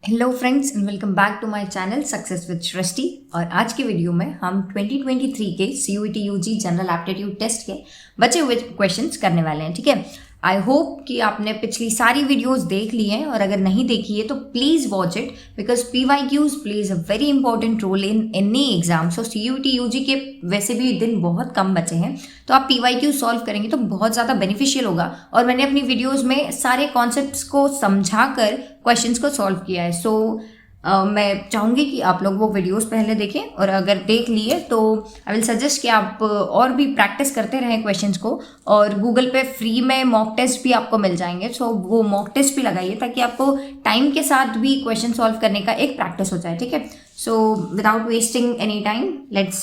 Hello friends and welcome back to my channel success with Srishti. और आज के video में हम 2023 के CUET UG general aptitude test के बचे हुए क्वेश्चंस करने वाले हैं। ठीक है, आई होप कि आपने पिछली सारी वीडियोस देख ली हैं, और अगर नहीं देखी है तो please watch it because PYQs plays a very important role in any exam. So CUET UG के वैसे भी दिन बहुत कम बचे हैं, तो आप PYQ सॉल्व करेंगे तो बहुत ज़्यादा बेनिफिशियल होगा। और मैंने अपनी वीडियोज़ में सारे कॉन्सेप्ट्स को समझा कर क्वेश्चंस को सॉल्व किया है। सो मैं चाहूँगी कि आप लोग वो वीडियोस पहले देखें, और अगर देख लिए तो आई विल सजेस्ट कि आप और भी प्रैक्टिस करते रहें क्वेश्चंस को। और गूगल पे फ्री में मॉक टेस्ट भी आपको मिल जाएंगे, सो वो मॉक टेस्ट भी लगाइए ताकि आपको टाइम के साथ भी क्वेश्चन सॉल्व करने का एक प्रैक्टिस हो जाए। ठीक है, so without wasting any time let's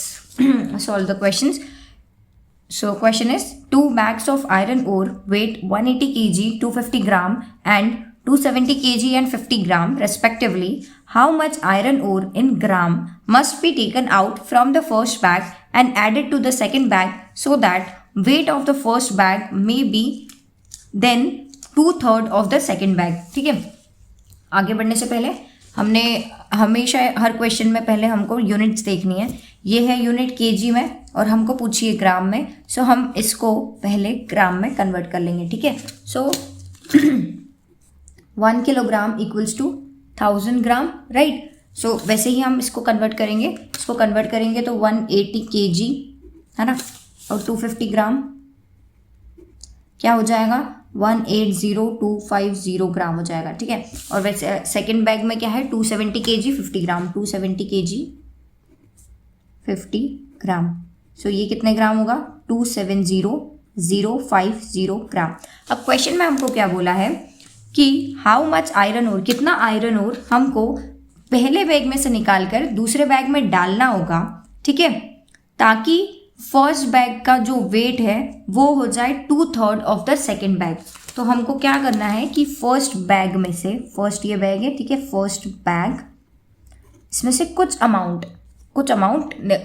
solve the questions. So question is 2 bags of iron ore weight 180 kg, 250 gram and 270 kg and 50 gram respectively. How much iron ore in gram must be taken out from the first bag and added to the second bag so that weight of the first bag may be then 2/3 of the second bag. ठीक है, आगे बढ़ने से पहले हमने हमेशा हर question में पहले हमको यूनिट्स देखनी है। ये है यूनिट केजी में और हमको पूछिए ग्राम में, सो हम इसको पहले ग्राम में कन्वर्ट कर लेंगे। ठीक है, so 1 kilogram equals to 1000 gram, right. So वैसे ही हम इसको कन्वर्ट करेंगे, इसको कन्वर्ट करेंगे तो 180 केजी है ना, और 250 ग्राम क्या हो जाएगा 180250 ग्राम हो जाएगा। ठीक है, और वैसे सेकेंड बैग में क्या है 270 केजी 50 ग्राम, 270 केजी 50 ग्राम। सो ये कितने ग्राम होगा 270050 ग्राम। अब क्वेश्चन में हमको क्या बोला है कि हाउ मच आयरन ओर, कितना आयरन ओर हमको पहले बैग में से निकाल कर दूसरे बैग में डालना होगा। ठीक है, ताकि फर्स्ट बैग का जो वेट है वो हो जाए 2/3 ऑफ द सेकेंड बैग। तो हमको क्या करना है कि फर्स्ट बैग में से, फर्स्ट ये बैग है, ठीक है, फर्स्ट बैग, इसमें से कुछ अमाउंट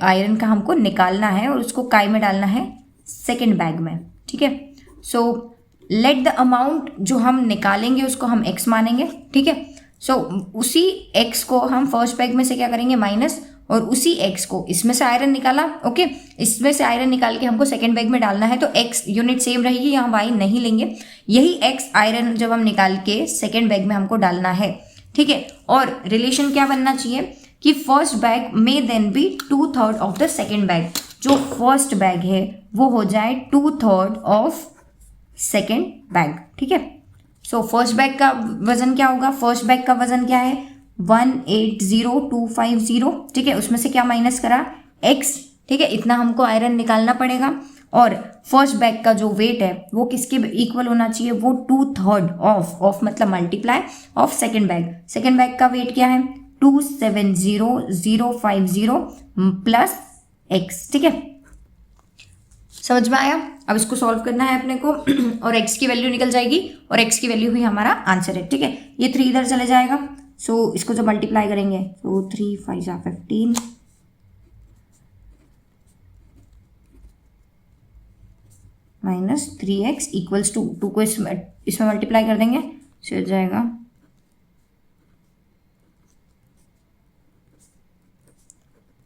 आयरन का हमको निकालना है और उसको काय में डालना है सेकेंड बैग में। ठीक है, सो लेट द अमाउंट जो हम निकालेंगे उसको हम x मानेंगे। ठीक है, सो उसी x को हम फर्स्ट बैग में से क्या करेंगे माइनस, और उसी x को इसमें से आयरन निकाला, ओके, इसमें से आयरन निकाल के हमको सेकेंड बैग में डालना है, तो x यूनिट सेम रहेगी, यहाँ y नहीं लेंगे। यही x आयरन जब हम निकाल के सेकेंड बैग में हमको डालना है। ठीक है, और रिलेशन क्या बनना चाहिए कि फर्स्ट बैग में then be 2/3 of the second bag. जो फर्स्ट बैग है वो हो जाए 2/3 ऑफ सेकेंड बैग। ठीक है, सो फर्स्ट बैग का वजन क्या होगा, फर्स्ट बैग का वजन क्या है 180250। ठीक है, उसमें से क्या माइनस करा x। ठीक है, इतना हमको आयरन निकालना पड़ेगा, और फर्स्ट बैग का जो वेट है वो किसके इक्वल होना चाहिए, वो 2/3 ऑफ मतलब multiply of second bag. Second bag का वेट क्या है 270050 प्लस x। ठीक है, समझ में आया। अब इसको सॉल्व करना है अपने को, और x की वैल्यू निकल जाएगी, और x की वैल्यू ही हमारा आंसर है। ठीक है, ये 3 इधर चले जाएगा, सो इसको जब मल्टीप्लाई करेंगे तो 3 5 15 माइनस 3x इक्वल्स टू 2 को इसमें मल्टीप्लाई कर देंगे, सो हो जाएगा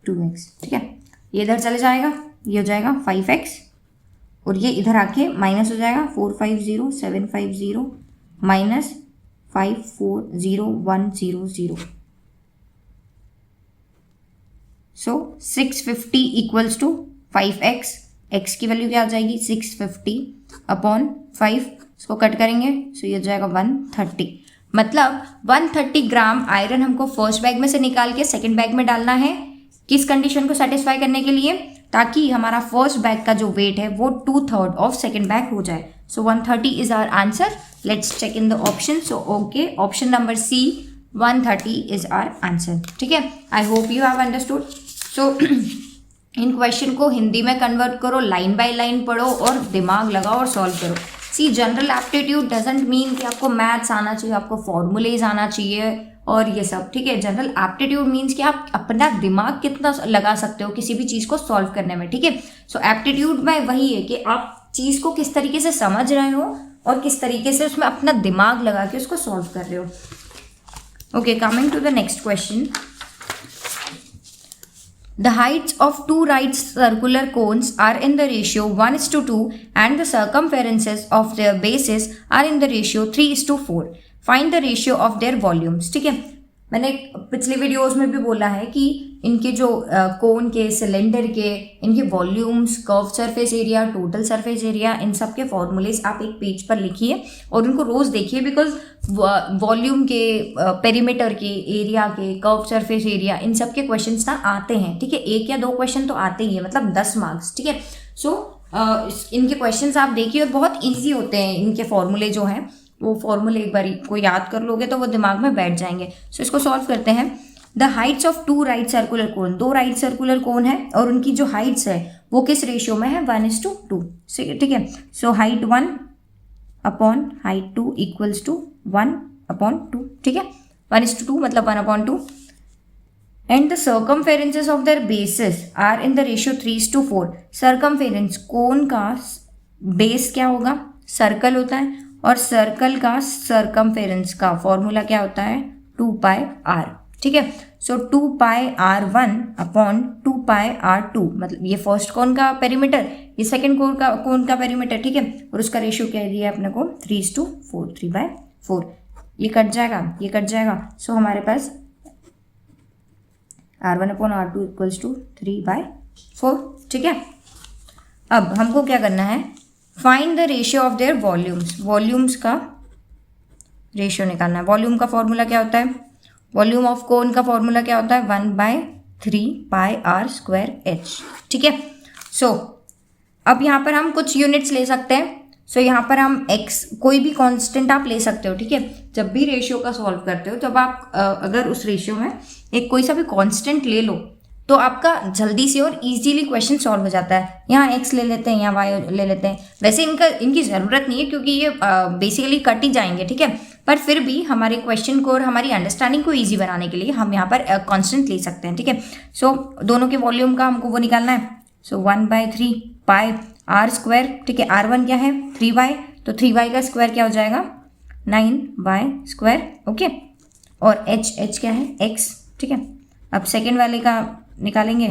2x। ठीक है, ये इधर चले जाएगा, ये हो जाएगा 5x, और ये इधर आके माइनस हो जाएगा 450750 minus 540100। So 650 equals to 5x, x की वैल्यू क्या आ जाएगी 650 अपॉन 5, इसको कट करेंगे, सो ये हो जाएगा 130। मतलब 130 ग्राम आयरन हमको फर्स्ट बैग में से निकाल के सेकेंड बैग में डालना है, किस कंडीशन को सेटिस्फाई करने के लिए, ताकि हमारा फर्स्ट बैग का जो वेट है वो 2/3 ऑफ सेकेंड बैग हो जाए। So 130 is our answer. Let's check in the option. So okay, option number C 130 is our answer. ठीक है, I hope you have understood. So इन क्वेश्चन को हिंदी में कन्वर्ट करो, लाइन बाय लाइन पढ़ो और दिमाग लगाओ और सॉल्व करो। सी, जनरल एप्टीट्यूड डजेंट मीन कि आपको मैथ्स आना चाहिए, आपको फॉर्मूलेज आना चाहिए और ये सब। ठीक है, जनरल एप्टीट्यूड मीन्स कि आप अपना दिमाग कितना लगा सकते हो किसी भी चीज़ को सॉल्व करने में। ठीक है, सो एप्टीट्यूड में वही है कि आप चीज़ को किस तरीके से समझ रहे हो और किस तरीके से उसमें अपना दिमाग लगा के उसको सॉल्व कर रहे हो। Okay, coming to the next question. The heights of two right circular cones are in the ratio 1:2 and the circumferences of their bases are in the ratio 3:4. Find the ratio of their volumes. ठीक है, मैंने पिछले videos में भी बोला है कि इनके जो कोन के, सिलेंडर के, इनके volumes, curve surface area, total surface area, इन सब के फॉर्मूलेज आप एक पेज पर लिखिए और उनको रोज देखिए, बिकॉज वॉल्यूम के, पेरीमीटर के, एरिया के, कर्व सरफेस एरिया, इन सब के क्वेश्चंस ना आते हैं। ठीक है, 1 या 2 क्वेश्चन तो आते ही है, मतलब 10 मार्क्स। ठीक है, सो इनके क्वेश्चंस आप देखिए और बहुत ईजी होते हैं। इनके फॉर्मूले जो हैं वो फॉर्मूले एक बार को याद कर लोगे तो वो दिमाग में बैठ जाएंगे। सो इसको सॉल्व करते हैं। The Heights of 2 right circular cone, 2 right circular cone है और उनकी जो हाइट्स है वो किस रेशियो में है, 1:2। ठीक है, so height 1 upon height 2 equals to 1/2। ठीक है, 1:2 मतलब 1/2। And the circumferences of their bases are in the ratio 3:4। Circumference, cone का बेस क्या होगा, सर्कल होता है, और सर्कल का सर्कमफेरेंस का फॉर्मूला क्या होता है, 2πr। ठीक है, सो 2πr1 अपॉन 2πr2, मतलब ये फर्स्ट कोन का पेरीमीटर, ये सेकंड कोन का पेरीमीटर। ठीक है, और उसका रेशियो क्या दिया है अपने को, 3:4, 3/4। ये कट जाएगा। सो हमारे पास r1 upon r2 equals to 3/4। ठीक है, अब हमको क्या करना है, find the ratio of their volumes. Volumes का रेशियो निकालना है। वॉल्यूम का फॉर्मूला क्या होता है, वॉल्यूम ऑफ कोन का फॉर्मूला क्या होता है, 1/3πr²h। ठीक है, सो अब यहाँ पर हम कुछ यूनिट्स ले सकते हैं। सो यहाँ पर हम x, कोई भी कांस्टेंट आप ले सकते हो। ठीक है, जब भी रेशियो का सॉल्व करते हो, जब आप अगर उस रेशियो में एक कोई सा भी कांस्टेंट ले लो तो आपका जल्दी से और इजीली क्वेश्चन सॉल्व हो जाता है। यहाँ x ले लेते हैं, यहाँ y ले लेते हैं। वैसे इनकी ज़रूरत नहीं है क्योंकि ये बेसिकली कट ही जाएंगे। ठीक है, पर फिर भी हमारे क्वेश्चन को और हमारी अंडरस्टैंडिंग को इजी बनाने के लिए हम यहाँ पर कांस्टेंट ले सकते हैं। ठीक है, सो दोनों के वॉल्यूम का हमको वो निकालना है। सो 1/3πr²। ठीक है, r1 क्या है, 3y, तो 3y का स्क्वायर क्या हो जाएगा, 9y²। ओके, और h क्या है, x। ठीक है, अब सेकेंड वाले का निकालेंगे।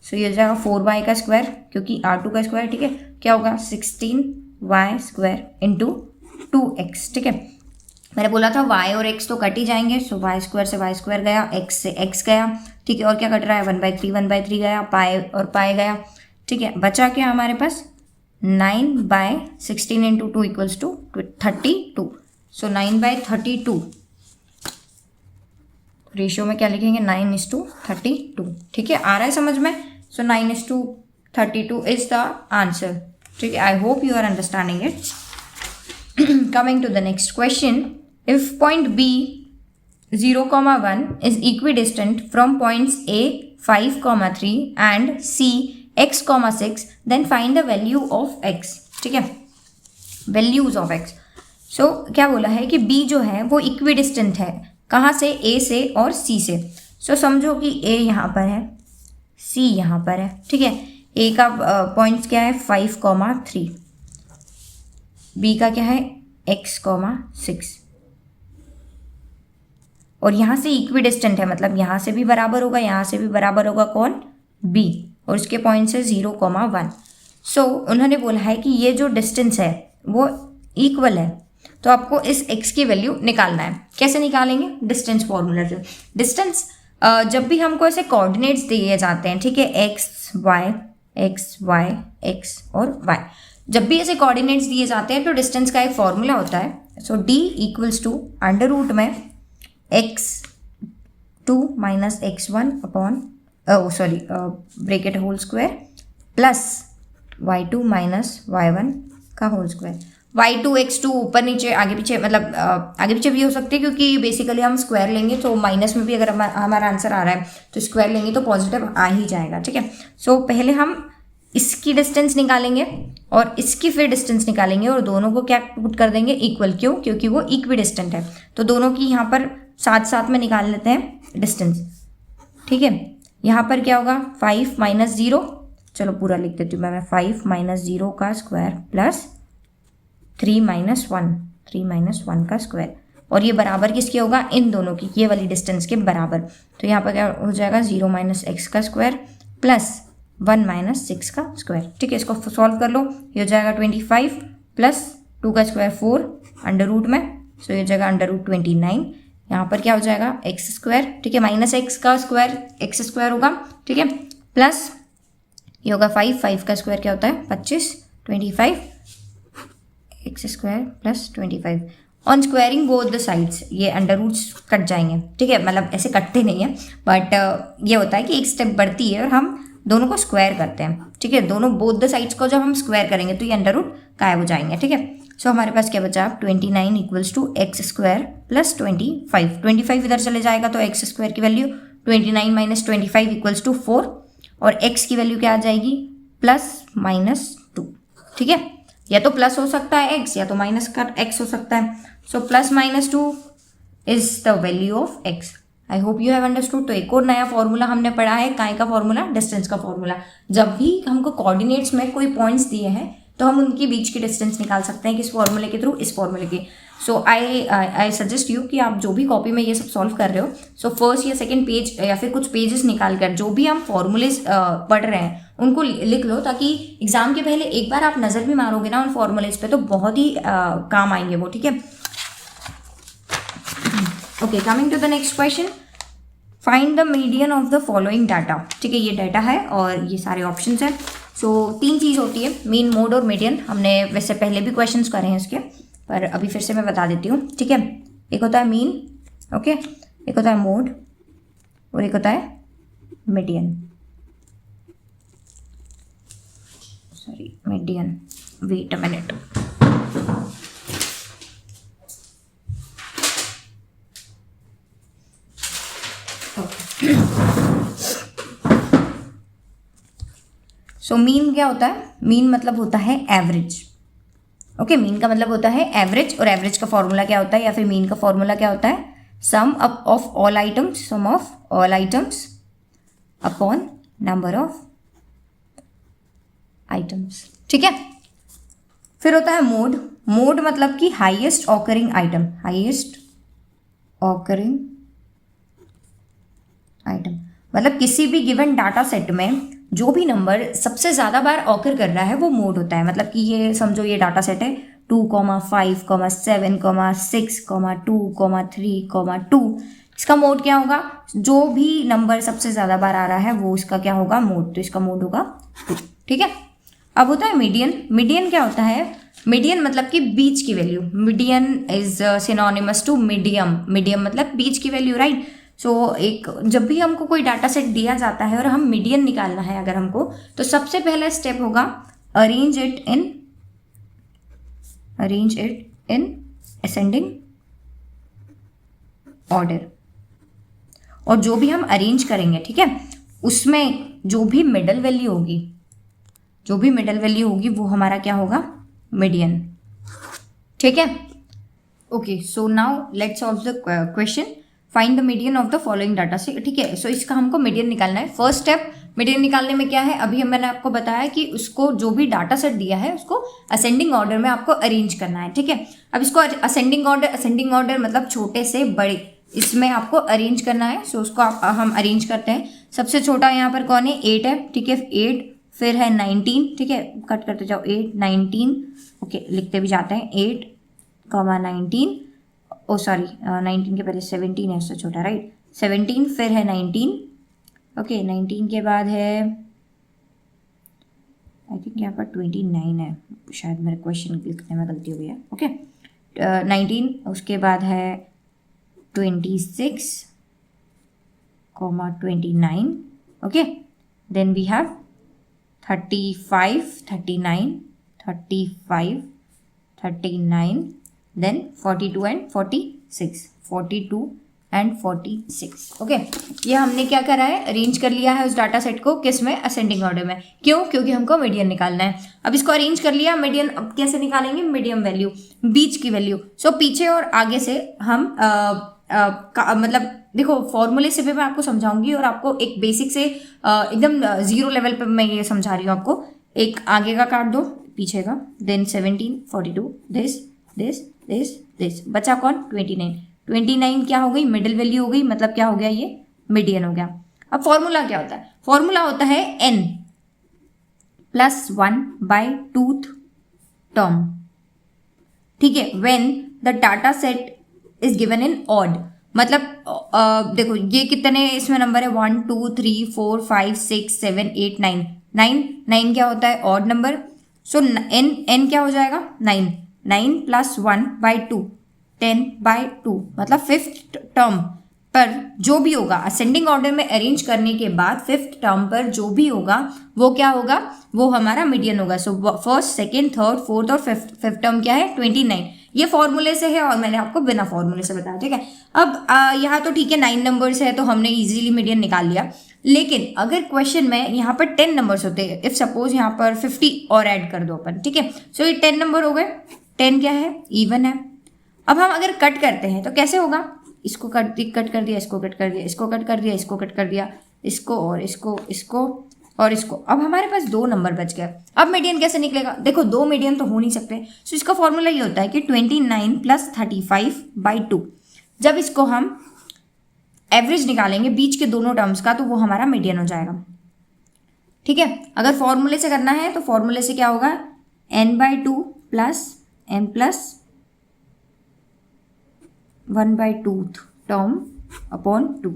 सो ये हो जाएगा 4y का स्क्वायर, क्योंकि r2 का स्क्वायर। ठीक है, क्या होगा, 16y² इंटू 2x। ठीक है, मैंने बोला था y और x तो कट ही जाएंगे। सो y² से y² गया, x से x गया। ठीक है, और क्या कट रहा है, 1/3 गया, पाई और पाई गया। ठीक है, बचा क्या हमारे पास, 9/16 into 2 equals to 32। So 9/32 ratio में क्या लिखेंगे, 9:32। ठीक है, आ रहा है समझ में। So 9:32 is the answer. ठीक है, I hope you are understanding it. Coming to the next question, if point B 0,1 is equidistant from points A 5,3 and C x,6, then find the value of x। ठीक है, values of x। सो क्या बोला है कि B जो है वो equidistant है, कहाँ से, A से और C से। सो समझो कि A यहाँ पर है, C यहाँ पर है। ठीक है, A का पॉइंट्स क्या है, 5,3, B का क्या है, x,6, और यहाँ से इक्विडिस्टेंट है, मतलब यहाँ से भी बराबर होगा, यहाँ से भी बराबर होगा, कौन, B, और उसके पॉइंट है 0,1। सो उन्होंने बोला है कि ये जो डिस्टेंस है वो इक्वल है, तो आपको इस x की वैल्यू निकालना है। कैसे निकालेंगे, डिस्टेंस फॉर्मूला से। डिस्टेंस जब भी हमको ऐसे कोऑर्डिनेट्स दिए जाते हैं, ठीक है, x y और y, जब भी ऐसे कोऑर्डिनेट्स दिए जाते हैं तो डिस्टेंस का एक फॉर्मूला होता है। सो d इक्वल्स टू √ में x2 minus x1 upon bracket whole square plus y2 minus y1 का होल स्क्वायर। y2 x2 ऊपर नीचे आगे पीछे, मतलब आगे पीछे भी हो सकते हैं, क्योंकि बेसिकली हम स्क्वायर लेंगे तो माइनस में भी अगर हमारा आंसर आ रहा है तो स्क्वायर लेंगे तो पॉजिटिव आ ही जाएगा। ठीक है, सो पहले हम इसकी डिस्टेंस निकालेंगे और इसकी फिर डिस्टेंस निकालेंगे और दोनों को क्या पुट कर देंगे, इक्वल। क्यों, क्योंकि वो इक्विडिस्टेंट है, तो दोनों की यहाँ पर साथ साथ में निकाल लेते हैं डिस्टेंस। ठीक है, यहाँ पर क्या होगा, 5 माइनस 0, चलो पूरा लिख देती हूँ मैं, 5 माइनस 0 का स्क्वायर प्लस 3 माइनस 1 का स्क्वायर। और ये बराबर किसके होगा, इन दोनों की, ये वाली डिस्टेंस के बराबर। तो यहाँ पर क्या हो जाएगा 0 माइनस एक्स का स्क्वायर प्लस 1 माइनस 6 का स्क्वायर। ठीक है, इसको सॉल्व कर लो, ये हो जाएगा 25 प्लस 2 का स्क्वायर 4 अंडर रूट में, सो ये हो जाएगा अंडर रूट 29। यहाँ पर क्या हो जाएगा एक्स स्क्वायर, ठीक है, माइनस एक्स का स्क्वायर एक्स स्क्वायर होगा, ठीक है, प्लस ये होगा 5 का स्क्वायर क्या होता है 25, 25 x square plus 25। On squaring both the sides ये अंडर रूट्स कट जाएंगे, ठीक है, मतलब ऐसे कटते नहीं है बट ये होता है कि एक स्टेप बढ़ती है और हम दोनों को स्क्वायर करते हैं, ठीक है, दोनों बोथ द साइड्स को जब हम स्क्वायर करेंगे तो ये अंडर रूट गायब हो जाएंगे, ठीक है। सो हमारे पास क्या बचा 29 equals to x square plus 25 इधर चले जाएगा तो एक्स स्क्वायर की वैल्यू 29 माइनस 25 इक्वल्स टू 4 और एक्स की वैल्यू क्या आ जाएगी प्लस माइनस 2, ठीक है, या तो प्लस हो सकता है एक्स या तो माइनस का एक्स हो सकता है। So plus minus 2 is the value of x. I hope you have understood. तो एक और नया फॉर्मूला हमने पढ़ा है, काय का फॉर्मूला, डिस्टेंस का फॉर्मूला। जब भी हमको कोऑर्डिनेट्स में कोई पॉइंट्स दिए हैं तो हम उनके बीच की डिस्टेंस निकाल सकते हैं किस फॉर्मूले के थ्रू, इस फॉर्मूले के। सो आई सजेस्ट यू कि आप जो भी कॉपी में ये सब सॉल्व कर रहे हो, सो फर्स्ट या सेकंड पेज या फिर कुछ पेजेस निकाल कर जो भी हम फॉर्मूलेज पढ़ रहे हैं उनको लिख लो, ताकि एग्जाम के पहले एक बार आप नज़र भी मारोगे ना उन फॉर्मूलेज पे तो बहुत ही काम आएंगे वो, ठीक है। Okay, coming to the next question, find the median of the following data. ठीक है, ये डाटा है और ये सारे ऑप्शंस हैं। सो 3 चीज़ होती है, मीन, मोड और मीडियन। हमने वैसे पहले भी क्वेश्चंस करे हैं इसके, पर अभी फिर से मैं बता देती हूँ, ठीक है। एक होता है मीन, ओके, एक होता है मोड और एक होता है median, sorry median, wait a minute. So mean क्या होता है, मीन मतलब होता है एवरेज, ओके, मीन का मतलब होता है एवरेज, और एवरेज का फॉर्मूला क्या होता है या फिर मीन का फॉर्मूला क्या होता है, sum of all items, sum of all items upon number of items, ठीक है। फिर होता है मोड, मोड मतलब कि highest occurring item, highest occurring item मतलब किसी भी गिवन डाटा सेट में जो भी नंबर सबसे ज़्यादा बार ऑकर कर रहा है वो मोड होता है। मतलब कि ये समझो ये डाटा सेट है 2, 5, 7, 6, 2, 3, 2, इसका मोड क्या होगा, जो भी नंबर सबसे ज़्यादा बार आ रहा है वो इसका क्या होगा मोड, तो इसका मोड होगा 2, ठीक है। अब होता है मीडियन, मीडियन क्या होता है, मीडियन मतलब कि बीच की value, median is synonymous to medium, medium मतलब बीच की वैल्यू, राइट। सो एक जब भी हमको कोई डाटा सेट दिया जाता है और हम मीडियन निकालना है अगर हमको, तो सबसे पहला स्टेप होगा arrange it in ascending order. और जो भी हम अरेंज करेंगे, ठीक है, उसमें जो भी मिडल वैल्यू होगी वो हमारा क्या होगा, मीडियन, ठीक है। Okay, so now let's solve the question, find the median of the following data से, ठीक है। सो इसका हमको मीडियन निकालना है। फर्स्ट स्टेप मीडियन निकालने में क्या है, अभी मैंने आपको बताया कि उसको जो भी डाटा सेट दिया है उसको असेंडिंग ऑर्डर में आपको अरेंज करना है, ठीक है। अब इसको असेंडिंग ऑर्डर मतलब छोटे से बड़े, इसमें आपको अरेंज करना है। सो उसको हम अरेंज करते हैं। सबसे छोटा यहाँ पर कौन है, 8 है, ठीक है, 8, फिर है 19, ठीक है, कट करते जाओ, 8, 19, ओके, लिखते भी जाते हैं, 8, 19, ओ सॉरी 19 के पहले 17 है, उससे छोटा, राइट, 17, फिर है 19, ओके, 19 के बाद है आई थिंक यहाँ पर 29 है, शायद मेरे क्वेश्चन लिखने में गलती हो गई है, ओके, 19, उसके बाद है 26, 29, okay, then we have 35, 39, 35, 39, then 42 and 46, 42 and 46, okay. ये हमने क्या करा है, अरेंज कर लिया है उस डाटा सेट को, किस में, असेंडिंग ऑर्डर में। क्यों, क्योंकि हमको मीडियन निकालना है। अब इसको अरेंज कर लिया, मीडियन अब कैसे निकालेंगे, मीडियम वैल्यू, बीच की वैल्यू। सो पीछे और आगे से हम मतलब देखो फॉर्मूले से भी मैं आपको समझाऊंगी और आपको एक बेसिक से एकदम 0 लेवल पे मैं ये समझा रही हूँ आपको। एक आगे का काट दो, पीछे का, देन 17, 42, दिस दिस बचा कौन 29। 29 क्या हो गई, मिडिल वैल्यू हो गई, मतलब क्या हो गया, ये मीडियन हो गया। अब फॉर्मूला क्या होता है, फॉर्मूला होता है n प्लस 1/2 टर्म, ठीक है, when the data set is given in odd. मतलब देखो ये कितने इसमें नंबर है, 1 2 3 4 5 6 7 8 9 9 9 क्या होता है, ऑड नंबर। सो n क्या हो जाएगा 9, 9 प्लस 1/2 10/2, मतलब फिफ्थ टर्म पर जो भी होगा असेंडिंग ऑर्डर में अरेंज करने के बाद फिफ्थ टर्म पर जो भी होगा वो क्या होगा, वो हमारा मीडियन होगा। So first second third fourth और फिफ्थ टर्म क्या है 29। ये फॉर्मूले से है और मैंने आपको बिना फॉर्मूले से बताया, ठीक है। अब यहाँ तो ठीक है 9 नंबर्स है तो हमने इजीली मीडियन निकाल लिया, लेकिन अगर क्वेश्चन में यहाँ पर 10 नंबर्स होते हैं, इफ सपोज यहाँ पर 50 और ऐड कर दो अपन, ठीक है। सो ये 10 नंबर हो गए, 10 क्या है, इवन है। अब हम अगर कट करते हैं तो कैसे होगा, इसको कट कर दिया, इसको कट कर दिया, इसको कट कर दिया, इसको कट कर दिया, इसको और इसको और इसको। अब हमारे पास 2 नंबर बच गए। अब मीडियन कैसे निकलेगा, देखो 2 मीडियन तो हो नहीं सकते। सो इसका फॉर्मूला ये होता है कि 29 प्लस 35/2। जब इसको हम एवरेज निकालेंगे बीच के दोनों टर्म्स का तो वो हमारा मीडियन हो जाएगा, ठीक है। अगर फॉर्मूले से करना है तो फॉर्मूले से क्या होगा, n/2 plus n plus 1/2 term upon 2,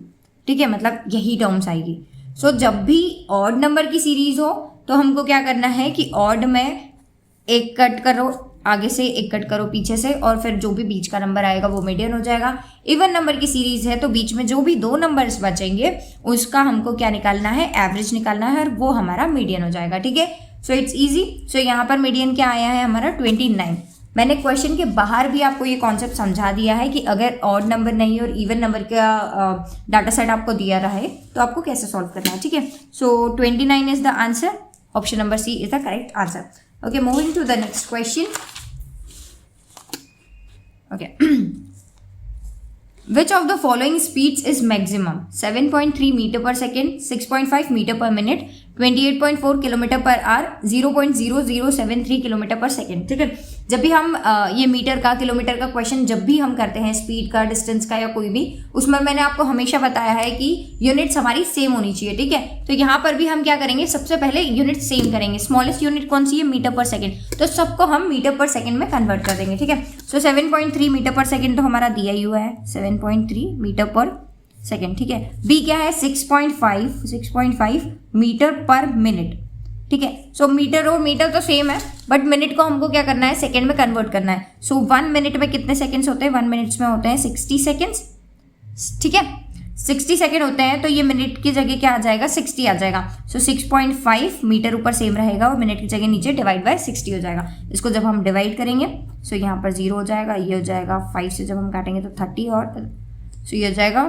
ठीक है, मतलब यही टर्म्स आएगी। सो जब भी ऑड नंबर की सीरीज हो तो हमको क्या करना है कि ऑड में एक कट करो आगे से, एक कट करो पीछे से, और फिर जो भी बीच का नंबर आएगा वो मीडियन हो जाएगा। इवन नंबर की सीरीज है तो बीच में जो भी 2 नंबर्स बचेंगे उसका हमको क्या निकालना है, एवरेज निकालना है, और वो हमारा मीडियन हो जाएगा, ठीक है। So it's easy. सो यहाँ पर मीडियन क्या आया है हमारा 29। मैंने क्वेश्चन के बाहर भी आपको ये कॉन्सेप्ट समझा दिया है कि अगर ऑड नंबर नहीं और इवन नंबर का डाटा सेट आपको दिया रहा है तो आपको कैसे सॉल्व करना है, ठीक है। So 29 is the answer, option number C is the correct answer. Okay, moving to the next question. Okay, which of the following speeds is maximum? 7.3 meter per second, 6.5 meter per minute, 28.4 kilometre per hour, 0.0073 kilometre पर second, ठीक है। जब भी हम ये metre का kilometre का question जब भी हम करते हैं, स्पीड का, डिस्टेंस का या कोई भी, उसमें मैंने आपको हमेशा बताया है कि यूनिट्स हमारी सेम होनी चाहिए, ठीक है। तो यहाँ पर भी हम क्या करेंगे, सबसे पहले यूनिट सेम करेंगे। स्मॉलेस्ट यूनिट कौन सी है, मीटर पर सेकेंड, तो सबको हम मीटर पर सेकेंड में कन्वर्ट कर देंगे, ठीक है। सो 7.3 मीटर पर सेकेंड तो हमारा दिया ही हुआ है, 7.3 मीटर पर सेकेंड, ठीक है। बी क्या है, 6.5 मीटर पर मिनट, ठीक है। सो मीटर और मीटर तो सेम है, बट मिनट को हमको क्या करना है, सेकेंड में कन्वर्ट करना है। सो 1 मिनट में कितने सेकेंड्स होते हैं, 1 मिनट्स में होते हैं 60 सेकेंड्स, ठीक है। 60 सेकेंड होते हैं तो ये मिनट की जगह क्या आ जाएगा, 60 आ जाएगा। सो 6.5 मीटर ऊपर सेम रहेगा और मिनट की जगह नीचे डिवाइड बाय 60 हो जाएगा। इसको जब हम डिवाइड करेंगे सो यहाँ पर 0 हो जाएगा, ये हो जाएगा, 5 से जब हम काटेंगे तो 30 और सो ये हो जाएगा,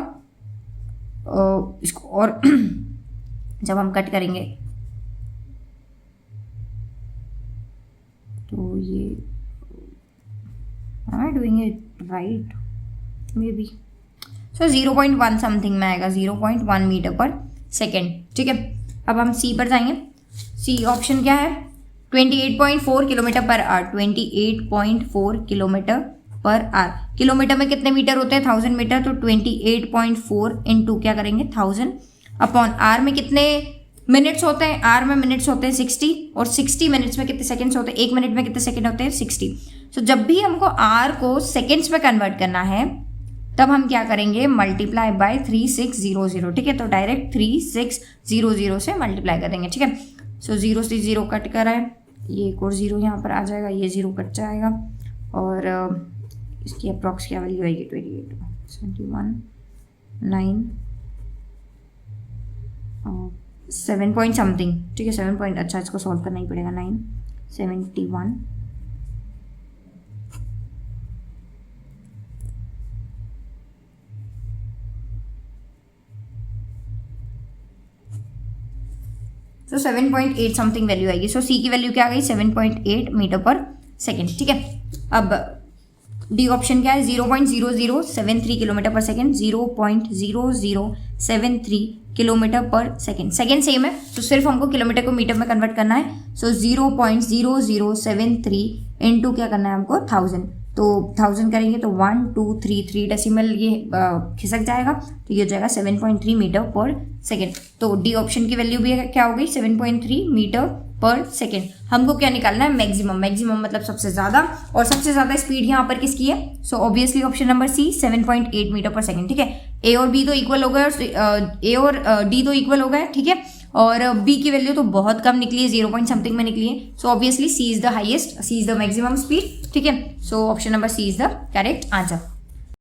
इसको और जब हम कट करेंगे तो ये, am I doing it right? Maybe. So 0.1 something में आएगा, 0.1 मीटर पर सेकेंड, ठीक है। अब हम सी पर जाएंगे। सी ऑप्शन क्या है, 28.4 kilometre per hour, 28.4 kilometre per hour. Kilometre में कितने मीटर होते हैं, 1000 मीटर, तो 28.4 इंटू क्या करेंगे 1000 अपॉन आर में कितने मिनट्स होते हैं, आर में मिनट्स होते हैं 60, और 60 मिनट्स में कितने सेकंड्स होते हैं, 1 मिनट में कितने सेकंड होते हैं 60। सो जब भी हमको आर को सेकंड्स में कन्वर्ट करना है तब हम क्या करेंगे, मल्टीप्लाई बाय 3600, ठीक है। तो डायरेक्ट 3600 से मल्टीप्लाई कर देंगे, ठीक है। सो 0 से 0 कट कर है, ये एक और 0 यहाँ पर आ जाएगा, ये 0 कट जाएगा, और इसकी अप्रॉक्स क्या वैल्यू आएगी, 28 71 9 7 पॉइंट समथिंग, ठीक है, 7 पॉइंट, अच्छा इसको सॉल्व करना ही पड़ेगा, 9 71 तो 7.8 समथिंग वैल्यू आएगी। सो सी की वैल्यू क्या आ गई, 7.8 मीटर पर सेकेंड, ठीक है। अब डी ऑप्शन क्या है, 0.0073 किलोमीटर पर सेकेंड, 0.0073 किलोमीटर पर सेकेंड। सेकेंड सेम है तो सिर्फ हमको किलोमीटर को मीटर में कन्वर्ट करना है। सो 0.0073 इंटू क्या करना है हमको 1000, तो 1000 करेंगे तो 1 2 3 3 डेसिमल ये खिसक जाएगा, तो ये हो जाएगा 7.3 मीटर पर सेकेंड। तो डी ऑप्शन की वैल्यू भी क्या हो गई 7.3 मीटर पर सेकेंड। हमको क्या निकालना है मैक्सिमम, मैक्सिमम मतलब सबसे ज़्यादा, और सबसे ज़्यादा स्पीड यहाँ पर किसकी है, so obviously option number C 7.8 metre per second. ठीक है, ए और बी तो इक्वल हो गए, और ए और डी तो इक्वल हो गए। ठीक है, और बी की वैल्यू तो बहुत कम निकली है, 0 पॉइंट समथिंग में निकली है, so obviously C is the highest, C is the maximum speed. ठीक है, so option number C is the correct answer.